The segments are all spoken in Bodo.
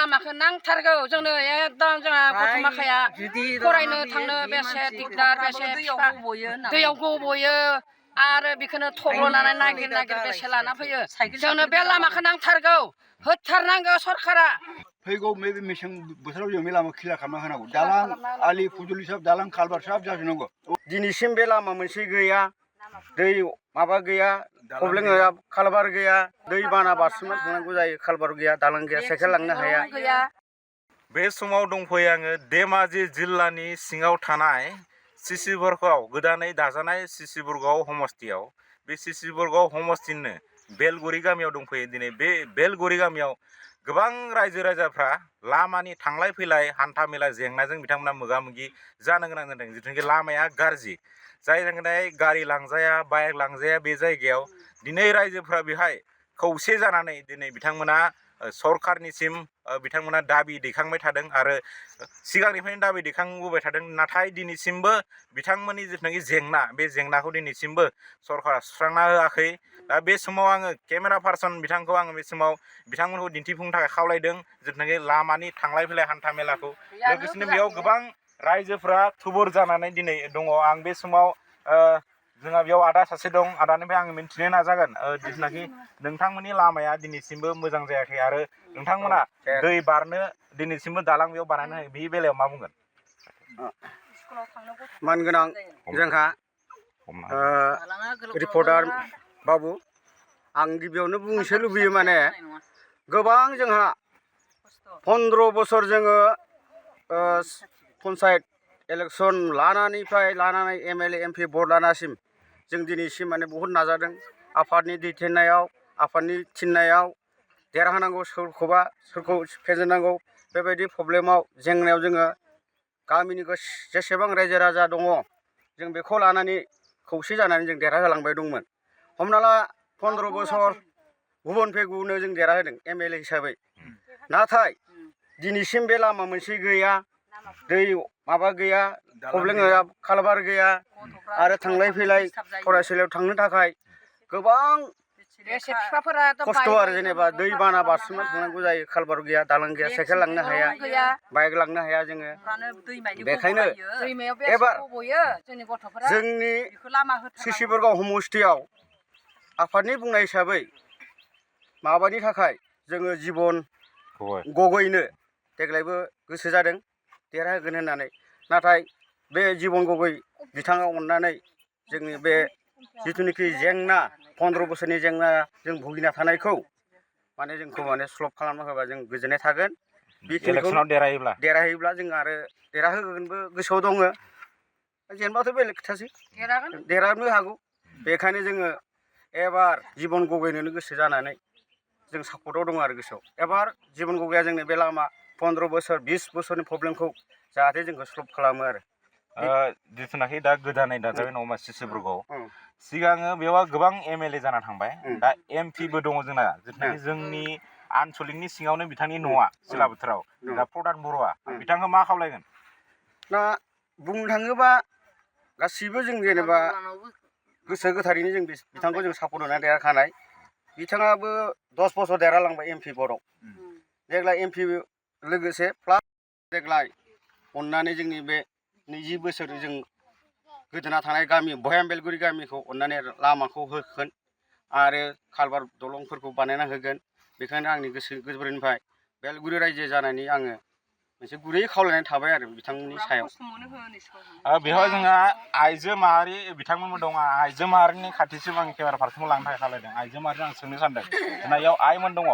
लामाखौ नांथारगौ जोंनो एकदम जोंहा गथ' माखाया फरायनो थांनो बेसे दिगदार बेसे दैयाव गब'यो आरो बेखौनो थब्ल'नानै नागिर नागिर बेसे लाना फैयो जोंनो बे लामाखौ नांथारगौ होथारनांगौ सरकारा फैगौ बे मेसें बोथोराव जों बे लामा क्लियार खालामना होनांगौ दालां आलि फुजुलि सब दालां कालभार सब जाजोबनांगौ दिनैसिम बे लामा मोनसे गैया दै माबा गैया प्रब्लेम गैया कालभार गैया दै बाना बारसोमना थांनांगौ जायो कालभार गैया दालां गैया साइकेल लांनो हाया बे समाव दंफैयो आङो धेमाजि जिल्लानि सिङाव थानाय सिसिबरगाव गोदानै दाजानाय सिसिबरगाव समस्थियाव बे सिसिबरगाव समस्थिनो बेलगुरि गामियाव दंफैयो दिनै बे बेलगुरि गामियाव गोबां रायजो राजाफ्रा लामानि थांलाय फैलाय हान्था मेला जेंनाजों बिथांमोना मोगा मोगि जानो गोनां जादों जिथुनाखि लामाया गाज्रि जाय थाखाय गारि लांजाया बाइक लांजाया बे जायगायाव दिनै रायजोफ्रा बेहाय खौसे जानानै दिनै बिथांमोना सरकारनिसिम बिथांमोना दाबि दैखांबाय थादों आरो सिगांनिफ्रायनो दाबि दैखांबोबाय थादों नाथाय दिनैसिमबो बिथांमोननि जिथुनाखि जेंना बे जेंनाखौ दिनैसिमबो सरकारा सुस्रांना होआखै दा बे समाव आङो केमेरा पार्सन बिथांखौ आङो बे समाव बिथांमोनखौ दिन्थिफुंनो थाखाय खावलायदों जिथुनाखि लामानि थांलाय फैलाय हान्था मेलाखौ लोगोसेनो बेयाव गोबां रायजोफ्रा थुबुर जानानै दिनै दङ आं बे समाव जोंहा बेयाव आदा सासे दं आदानिफ्राय आं मिन्थिनो नाजागोन जिथुनाखि नोंथांमोननि लामाया दिनैसिमबो मोजां जायाखै आरो नोंथांमोना दै बारनो दिनैसिमबो दालां बेयाव बानायनो हायो बे बेलायाव मा बुंगोन मानगोनां जोंहा रिपर्टार बाबु आं गिबियावनो बुंनोसो लुबैयो माने गोबां जोंहा 15 बोसोर जोङो पन्सायत इलेक्सन लानानै एमएलए एमपि भट लानासिम जों दिनैसिम माने बहुद नाजादों आफादनि दैदेननायाव आफादनि थिननायाव देरहानांगौ सोरखौबा सोरखौ फेजेननांगौ बेबायदि प्रब्लेमाव जेंनायाव जोङो गामिनि जेसेबां रायजो राजा दङ जों बेखौ लानानै खौसे जानानै जों देरहाहोलांबाय दंमोन हमना ला 15 बोसोर गुबुननिफ्राय गुबुननो जों देरहाहोदों एमएलए हिसाबै नाथाय दिनैसिम बे लामा मोनसे गैया दै माबा गैया प्रब्लेम गैया कालभार गैया आरो थांलाय फैलाय फरायसालियाव थांनो थाखाय गोबां खस्थ' आरो जेनेबा दै बाना बारसोमना थांनांगौ जायो कालभार गैया दालां गैया साइकेल लांनो हाया बाइक लांनो हाया जोङो बेखायनो एबार जोंनि सिसिबरगाव समस्थियाव आफादनि बुंनाय हिसाबै माबानि थाखाय जोङो जिबन गगैनो देग्लायबो गोसो जादों देरहाहोगोन होननानै नाथाय बे जिबन गगै बिथाङा अननानै जोंनि बे जिथुनाखि जेंना 15 बोसोरनि जेंना जों भुगिना थानायखौ माने जोंखौ माने सल्भ खालामना होबा जों गोजोननाय थागोन इलेक्सनाव देरहायोब्ला जों आरो देरहाहोगोनबो गोसोआव दङ जेनबाथ' बेलेग खोथासै देरहानो हागौ बेखायनो जोङो एबार जिबन गगैनोनो गोसो जानानै जों सापर्टआव दङ आरो गोसोआव एबार जिबन गगैया जोंनि बे लामा 15 बोसोर 20 बोसोरनि प्रब्लेमखौ जाहाथे जोंखौ सल्भ खालामो आरो जिथुनाखि दा गोदानै दाजाबाय नङा सिसिबरगाव सिगाङो बेयाव गोबां एमएलए जाना थांबाय दा एमपिबो दङ जोंना जिथुनाखि जोंनि आनसलिकनि सिङावनो बिथांनि न'आ सिला बोथोराव दा प्रधान बर'आ बिथांखौ मा खावलायगोन दा बुंनो थाङोबा गासिबो जों जेनेबा गोसो गोथारैनो जों बिथांखौ जों सापर्ट होनानै देरहाखानाय बिथाङाबो 10 बोसोर देरहालांबाय एमपि भटआव देग्लाय एमपि लोगोसे प्लास देग्लाय अननानै जोंनि बे 20 बोसोर जों गोदोना थानाय गामि भयाम बेलगुरि गामिखौ अननानै लामाखौ होगोन आरो कालभार दलंफोरखौ बानायना होगोन बेखायनो आंनि गोसो गोरबोनिफ्राय बेलगुरि रायजो जानायनि आङो मोनसे गुरै खावलायनाय थाबाय आरो बिथांमोननि सायाव बेवहाय जोंहा आइजो माहारि बिथांमोनबो दङ आइजो माहारिनि खाथिसिम आं केमेरा पार्सनखौ लांनो थाखाय खावलायदों आइजो माहारिजों आं सोंनो सानदों जोंना बेयाव आइमोन दङ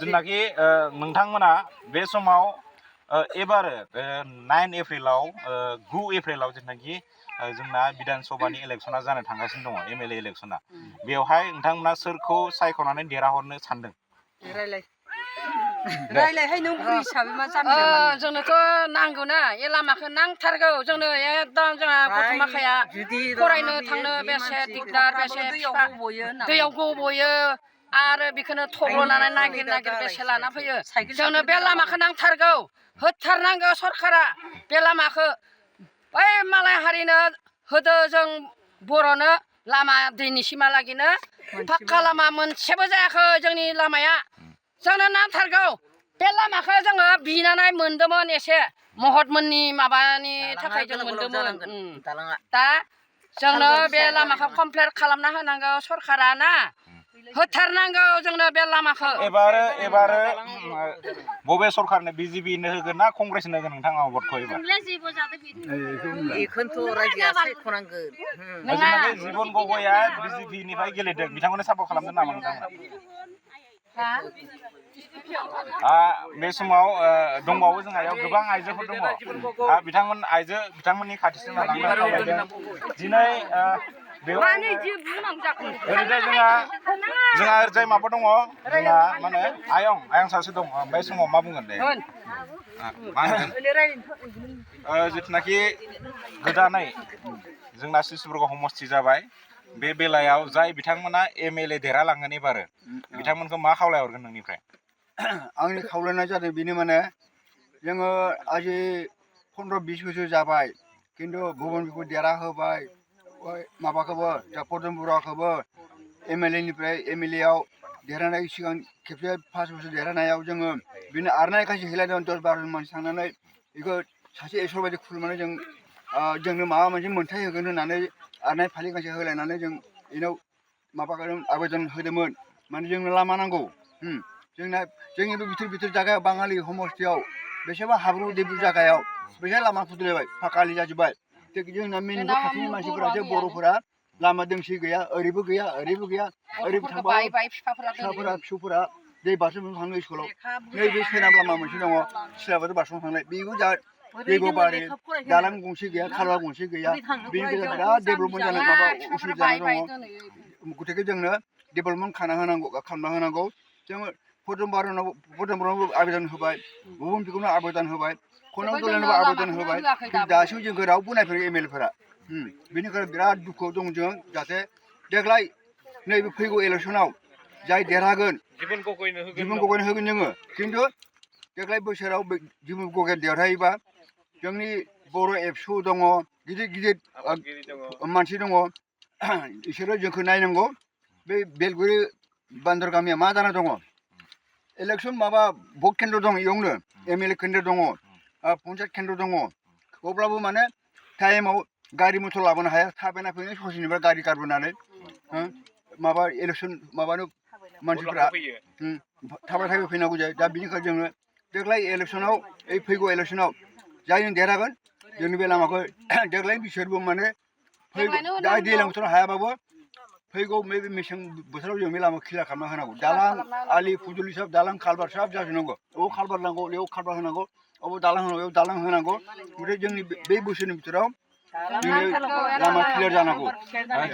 जेनाखि नोंथांमोना बे समाव एबार 9 एप्रिलाव 9 एप्रिलाव जेनाखि जोंना बिधान सभानि इलेक्सना जानो थांगासिनो दङ एमएलए इलेक्सना बेवहाय नोंथांमोना सोरखौ सायख'नानै देरहाहरनो सानदों जोंनोथ' नांगौना ए लामाखौ नांथारगौ जोंनो एकदम जोंहा गथ' माखाया फरायनो थांनो बेसे दिगदार बेसे दैयाव गब'यो आरो बेखौनो थब्ल'नानै नागिर नागिर बेसे लाना फैयो जोंनो बे लामाखौ नांथारगौ होथारनांगौ सरकारा बे लामाखौ बै मालाय हारिनो होदो जों बर'नो लामा दिनैसिमहालागैनो पाक्का लामा मोनसेबो जायाखै जोंनि लामाया जोंनो नांथारगौ बे लामाखौ जोङो बिनानै मोनदोंमोन एसे महतमोननि माबानि थाखाय जों मोनदोंमोन दा जोंनो बे लामाखौ कमप्लिट खालामना होनांगौ सरकारा ना होथारनांगौ जोंनो बे लामाखौ एबार बबे सरकारनो बिजेपिनो होगोन ना कंग्रेसनो होगोन नोंथाङा भटखौ एबार बेखौनोथ' रायजोआ सायख'नांगोन जोंना जिबन गगैया बिजेपिनिफ्राय गेलेदों बिथांमोननो सापर्ट खालामदों नामा नोंथांमोना बे समाव दंबावो जोंहा गोबां आइजोफोर दङ बिथांमोननि खाथिसिम लांनो खावलायदों दिनै ओरैजाय जोंहा ओरैजाय माबा दङ जोंहा मा होनो आयं सासे दङ बे समाव मा बुंगोन दे मा होनगोन जिथुनाखि गोदानै जोंना सिसिबरगाव समस्ति जाबाय बे बेलायाव जाय बिथांमोना MLA देरहालांगोन एबारो बिथांमोनखौ मा खावलायहरगोन नोंनिफ्राय आंनि खावलायनाय जादों बेनो माने जोङो आजि 15-20 बोसोर जाबाय खिन्थु गुबुनखौ देरहा होबाय माबाखौबो पदम बरुवाखौबो MLA आव देरहानाय सिगां खेबसे 5 बोसोर देरहानायाव जोङो बिनो आरनाय गांसे होलायदों 10-12 मानसि थांनानै बेखौ सासे इसोर बायदि खुलुमनानै जोंनो माबा मोनसे मोन्थाय होगोन होननानै आरनाय फालि गांसे होलायनानै जों बेनाव माबाखौ आवेदन होदोंमोन माने जोंनो लामा नांगौ जोंनि बे बिथोर जायगायाव बाङालि समस्तियाव बेसेबा हाब्रु दैब्रु जायगायाव बेसे लामा फुद्रायबाय फाखालि जाजोब्बाय जोंना मेन खाथिनि मानसिफोरासो बर'फोरा लामा दोंसे गैया ओरैबो गैया ओरैबो गैया ओरैबो थांबा फिसाफोरा दै बारसोमनो थाङो स्कुलाव नैबे सोनाब लामा मोनसे दङ सिलाबारि बारसोमनो थांनाय बेबो जा दैबोबारि दालां गंसे गैया खालवा गंसे गैया बेनि गेजेराव बिराद डेभेलपमेन्ट जानाय माबा उसुबिदा दङ गथिखे जोंनो डेभेलपमेन्ट खालामना होनांगौ जोङो पदम बरुवानोबो आवेदन होबाय गुबुन बिखौनो आवेदन होबाय खनम दलानोबो आवेदन होबाय दासिम जोंखौ रावबो नायफेराखै MLA बेनिखायनो बिराद दुखुआव दं जों जाहाथे देग्लाय नैबे फैगौ इलेक्सनाव जाय देरहागोन जिबन गगैनो होगोन जोङो खिन्थु देग्लाय बोसोराव जिबन गगै देरहायोबा जोंनि बर' एबसु दङ गिदिर मानसि दङ बिसोरो जोंखौ नायनांगौ बे बेलगुरि बान्दर गामिया मा जाना दङ इलेक्सन माबा भट केन्द्र दं इयावनो MLA केन्द्र दङ पन्सायत केन्द्र दङ अब्लाबो माने टाइमाव गारि मथर लाबोनो हाया थाबायना फैनो ससेनिफ्राय गारि गारबोनानै माबा इलेक्सन माबानो मानसिफोरा थाबाय फैनांगौ जायो दा बिनिखायनो जोङो देग्लाय इलेक्सनाव फैगौ इलेक्सनाव जायनो देरहागोन जोंनि बे लामाखौ देग्लाय बिसोरबो माने दा दैज्लां बोथोराव हायाबाबो फैगौ बे मेसें बोथोराव जों बे लामा क्लियार खालामना होनांगौ दालां आलि फुजुलि सब दालां खालबार सब जाजोबनांगौ अबाव खालबार नांगौ बेयाव खालबार होनांगौ अबाव दालां होनांगौ बेयाव दालां होनांगौ ओमफ्राय जोंनि बे बोसोरनि बोथोराव लामा क्लियार जानांगौ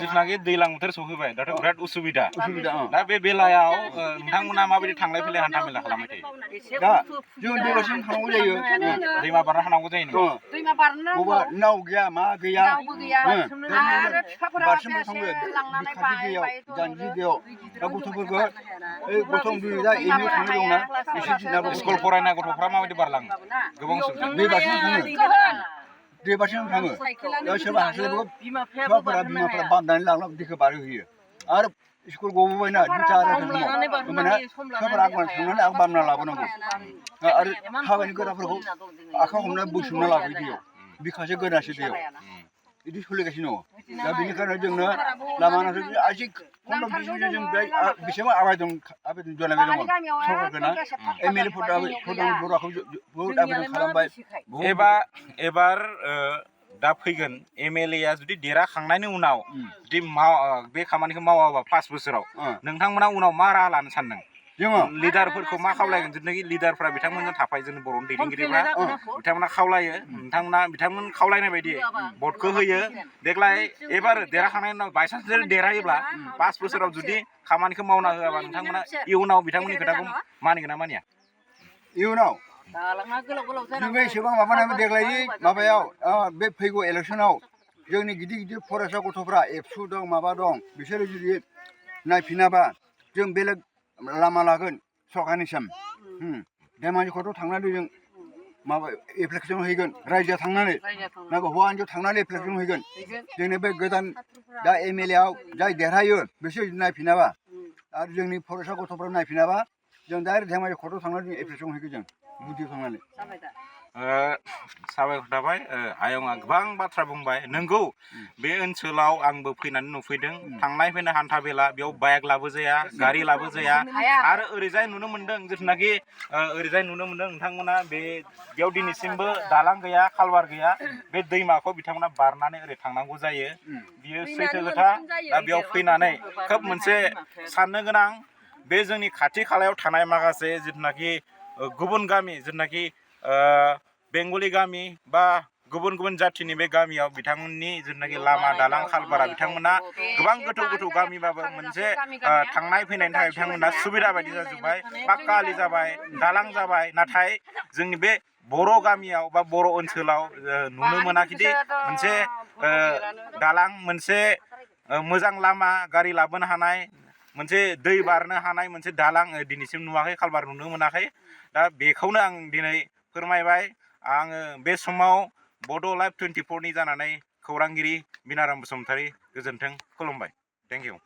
जिथुनाखि दैज्लां बोथोर सफैबाय दाथ' बिराद उसुबिदा दा बे बेलायाव नोंथांमोना माबायदि थांलाय फैलाय हान्था मेला खालामबाय थायो दा जों दैबासिम थांनांगौ जायो दैमा बारना थांनांगौ जायो बबेबा नाव गैया मा गैया बारसोमनो थाङो बिखासि दैयाव जानजि दैयाव दा गथ'फोरखौ गथ' उन्दै दा एमइआव थांनाय दंना बिसोर स्कुल फरायनाय गथ'फ्रा माबायदि बारलाङो गोबां दैबासिम थाङो दैबासिम थाङो दा सोरबा हास्लाबो बिमाफोरा बाननानै लांना दैखौ बारहोयो आरो स्कुल गबोबायना 2टा 2:30 समाव होमबाना सोरबा थांनानै आं बानना लाबोनांगौ आरो थाबायनो गोराफोरखौ आखाइ हमनानै बोसोमना लाबोयो दैयाव बिखासो गोरासो दैयाव बिदि सोलिगासिनो दङ दा बेनिखायनो जोंनो लामा नांगौ आजि 15-20 बोसोर जों बेसेबां आवेदन जनायबाय दङ सरकारखौना MLA पदम बरुवाखौ बहुद आवेदन खालामबाय एबार दा फैगोन MLA जुदि देरहाखांनायनि उनाव जुदि बे खामानिखौ मावाबा 5 बोसोराव नोंथांमोना उनाव मा राहा लानो सानदों जोङो लिडारफोरखौ मा खावलायगोन जिथुनाखि लिडारफोरा बिथांमोनजों थाफायो जोंनि बर'नि दैदेनगिरिफ्रा बिथांमोना खावलायो बिथांमोन खावलायनाय बायदि भटखौ होयो देग्लाय एबार देरहाखांनायनि उनाव बायसान्स देरहायोब्ला 5 बोसोराव जुदि खामानिखौ मावना होआबा नोंथांमोना इयुनाव बिथांमोननि खोथाखौ मानिगोन ना मानिया इयुनाव जोङो एसेबां माबानाय देग्लायनि माबायाव बे फैगौ इलेक्सनाव जोंनि गिदिर फरायसा गथ'फ्रा एबसु दं माबा दं बिसोरो जुदि नायफिनाबा जों बेलेग लामा लागोन सरकारनिसिम धेमाजि कर्टआव थांनानै जों माबा एप्लिकेसन हैगोन रायजोआ थांनानै नांगौ हौवा हिन्जाव थांनानै एप्लिकेसन हैगोन जोंनि बे गोदान दा MLA आव जाय देरहायो बिसोर नायफिनाबा आरो जोंनि फरायसा गथ'फ्रा नायफिनाबा जों डाइरेक्ट धेमाजि कर्टआव थांनानै जों एप्लिकेसन हैगोन जों गुदियाव थांनानै साबायखर थाबाय आयंआ गोबां बाथ्रा बुंबाय नंगौ बे ओनसोलाव आंबो फैनानै नुफैदों थांनाय फैनाय हान्था मेला बेयाव बाइक लाबो जाया गारि लाबो जाया आरो ओरैजाय नुनो मोनदों जिथुनाखि ओरैजाय नुनो मोनदों नोंथांमोना बेयाव दिनैसिमबो दालां गैया खालबार गैया बे दैमाखौ बिथांमोना बारनानै ओरै थांनांगौ जायो बियो सैथो खोथा दा बेयाव फैनानै खोब मोनसे साननो गोनां बे जोंनि खाथि खालायाव थानाय माखासे जिथुनाखि गुबुन गामि जिथुनाखि बेंगलि गामि बा गुबुन गुबुन जाथिनि बे गामियाव बिथांमोननि जिथुनाखि लामा दालां खालबारा बिथांमोना गोबां गोथौ गोथौ गामिबाबो मोनसे थांनाय फैनायनि थाखाय बिथांमोना सुबिदा बायदि जाजोब्बाय पाक्का आलि जाबाय दालां जाबाय नाथाय जोंनि बे बर' गामियाव बा बर' ओनसोलाव नुनो मोनाखिदि मोनसे दालां मोनसे मोजां लामा गारि लाबोनो हानाय मोनसे दै बारनो हानाय मोनसे दालां दिनैसिम नुवाखै खालबार नुनो मोनाखै दा बेखौनो आं दिनै फोरमायबाय आङो बे समाव बड' लाइभ 24 नि जानानै खौरांगिरि बिनाराम बसुमतारी गोजोन्थों खुलुमबाय थेंक इउ